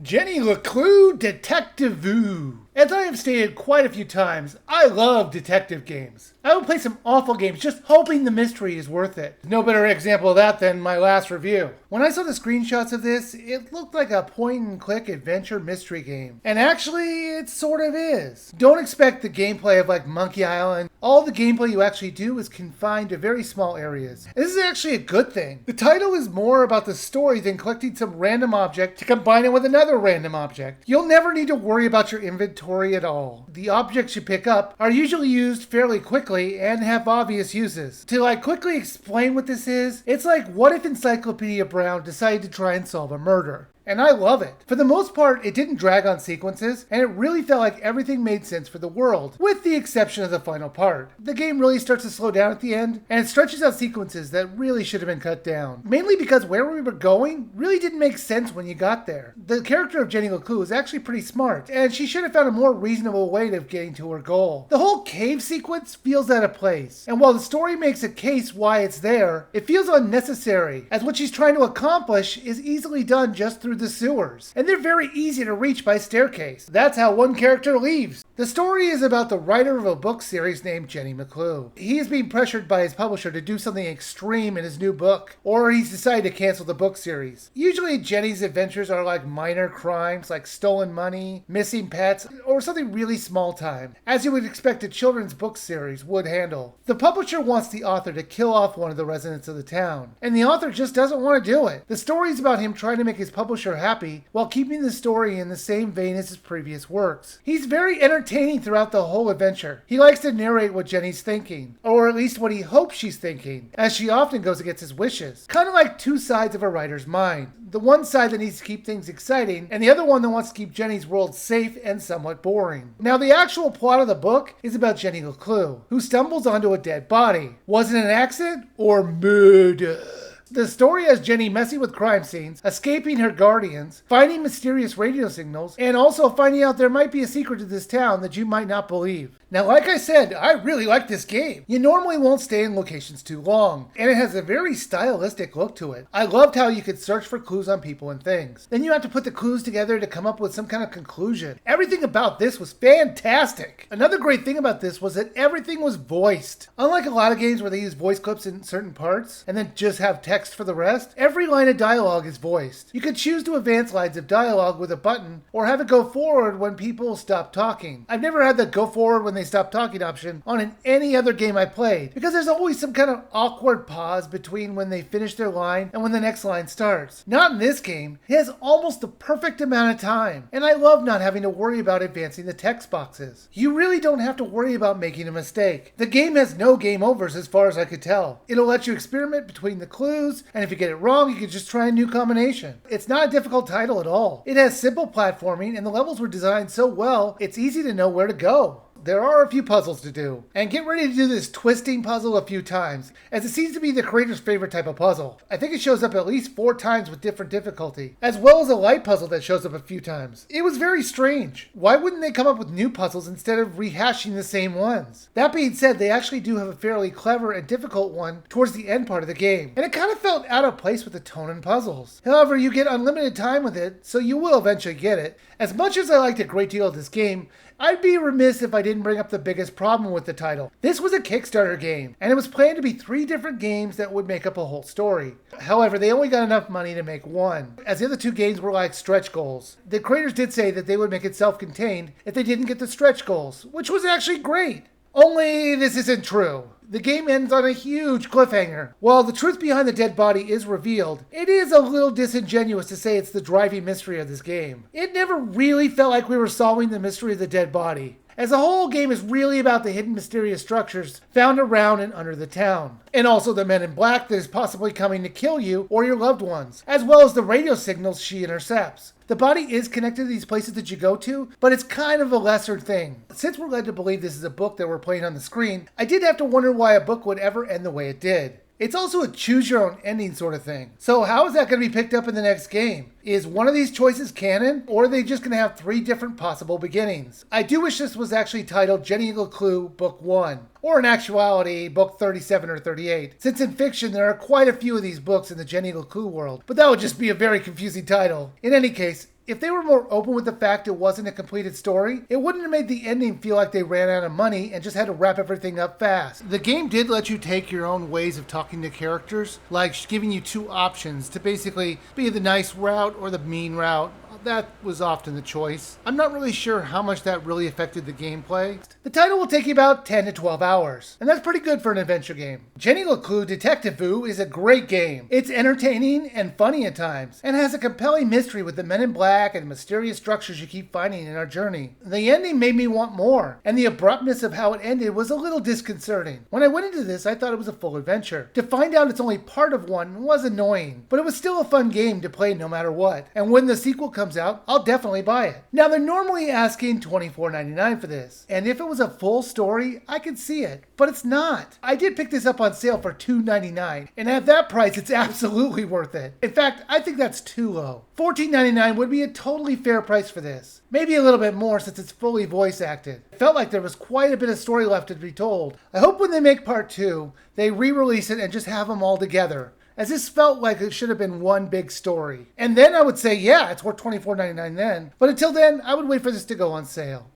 Jenny LeClue Detectivu. As I have stated quite a few times, I love detective games. I will play some awful games just hoping the mystery is worth it. No better example of that than my last review. When I saw the screenshots of this, it looked like a point-and-click adventure mystery game. And actually, it sort of is. Don't expect the gameplay of like Monkey Island. All the gameplay you actually do is confined to very small areas. And this is actually a good thing. The title is more about the story than collecting some random object to combine it with another random object. You'll never need to worry about your inventory at all. The objects you pick up are usually used fairly quickly and have obvious uses. To quickly explain what this is, it's like what if Encyclopedia Brown decided to try and solve a murder. And I love it. For the most part, it didn't drag on sequences, and it really felt like everything made sense for the world, with the exception of the final part. The game really starts to slow down at the end, and it stretches out sequences that really should have been cut down. Mainly because where we were going really didn't make sense when you got there. The character of Jenny LeClue is actually pretty smart, and she should have found a more reasonable way of getting to her goal. The whole cave sequence feels out of place, and while the story makes a case why it's there, it feels unnecessary, as what she's trying to accomplish is easily done just through the sewers, and they're very easy to reach by staircase. That's how one character leaves. The story is about the writer of a book series named Jenny LeClue. He is being pressured by his publisher to do something extreme in his new book, or he's decided to cancel the book series. Usually Jenny's adventures are like minor crimes like stolen money, missing pets, or something really small time, as you would expect a children's book series would handle. The publisher wants the author to kill off one of the residents of the town, and the author just doesn't want to do it. The story is about him trying to make his publisher happy while keeping the story in the same vein as his previous works. He's very entertaining throughout the whole adventure. He likes to narrate what Jenny's thinking, or at least what he hopes she's thinking, as she often goes against his wishes. Kind of like two sides of a writer's mind. The one side that needs to keep things exciting, and the other one that wants to keep Jenny's world safe and somewhat boring. Now, the actual plot of the book is about Jenny LeClue, who stumbles onto a dead body. Was it an accident or murder? The story has Jenny messing with crime scenes, escaping her guardians, finding mysterious radio signals, and also finding out there might be a secret to this town that you might not believe. Now, like I said, I really like this game. You normally won't stay in locations too long, and it has a very stylistic look to it. I loved how you could search for clues on people and things. Then you have to put the clues together to come up with some kind of conclusion. Everything about this was fantastic. Another great thing about this was that everything was voiced. Unlike a lot of games where they use voice clips in certain parts, and then just have text for the rest, every line of dialogue is voiced. You could choose to advance lines of dialogue with a button, or have it go forward when people stop talking. I've never had the go forward when they stop talking option on any other game I played, because there's always some kind of awkward pause between when they finish their line and when the next line starts. Not in this game. It has almost the perfect amount of time, and I love not having to worry about advancing the text boxes. You really don't have to worry about making a mistake. The game has no game overs as far as I could tell. It'll let you experiment between the clues, and if you get it wrong, you can just try a new combination. It's not a difficult title at all. It has simple platforming, and the levels were designed so well, it's easy to know where to go. There are a few puzzles to do, and get ready to do this twisting puzzle a few times, as it seems to be the creator's favorite type of puzzle. I think it shows up at least 4 times with different difficulty, as well as a light puzzle that shows up a few times. It was very strange. Why wouldn't they come up with new puzzles instead of rehashing the same ones? That being said, they actually do have a fairly clever and difficult one towards the end part of the game, and it kind of felt out of place with the tone and puzzles. However, you get unlimited time with it, so you will eventually get it. As much as I liked a great deal of this game, I'd be remiss if I didn't bring up the biggest problem with the title. This was a Kickstarter game, and it was planned to be 3 different games that would make up a whole story. However, they only got enough money to make one, as the other 2 games were like stretch goals. The creators did say that they would make it self-contained if they didn't get the stretch goals, which was actually great. Only this isn't true. The game ends on a huge cliffhanger. While the truth behind the dead body is revealed, it is a little disingenuous to say it's the driving mystery of this game. It never really felt like we were solving the mystery of the dead body, as the whole game is really about the hidden mysterious structures found around and under the town. And also the men in black that is possibly coming to kill you or your loved ones, as well as the radio signals she intercepts. The body is connected to these places that you go to, but it's kind of a lesser thing. Since we're led to believe this is a book that we're playing on the screen, I did have to wonder why a book would ever end the way it did. It's also a choose-your-own ending sort of thing. So how is that going to be picked up in the next game? Is one of these choices canon, or are they just going to have 3 different possible beginnings? I do wish this was actually titled Jenny LeClue Book 1, or in actuality, Book 37 or 38, since in fiction there are quite a few of these books in the Jenny LeClue world, but that would just be a very confusing title. In any case, If they were more open with the fact it wasn't a completed story, it wouldn't have made the ending feel like they ran out of money and just had to wrap everything up fast. The game did let you take your own ways of talking to characters, like giving you two options to basically be the nice route or the mean route. That was often the choice. I'm not really sure how much that really affected the gameplay. The title will take you about 10 to 12 hours, and that's pretty good for an adventure game. Jenny LeClue Detectivu is a great game. It's entertaining and funny at times, and has a compelling mystery with the men in black and mysterious structures you keep finding in our journey. The ending made me want more, and the abruptness of how it ended was a little disconcerting. When I went into this, I thought it was a full adventure. To find out it's only part of one was annoying, but it was still a fun game to play no matter what. And when the sequel comes out, I'll definitely buy it. Now, they're normally asking $24.99 for this, and if it was a full story, I could see it, but it's not. I did pick this up on sale for $2.99, and at that price, it's absolutely worth it. In fact, I think that's too low. $14.99 would be a totally fair price for this. Maybe a little bit more since it's fully voice acted. It felt like there was quite a bit of story left to be told. I hope when they make part 2, they re-release it and just have them all together, as this felt like it should have been one big story. And then I would say, yeah, it's worth $24.99 then. But until then, I would wait for this to go on sale.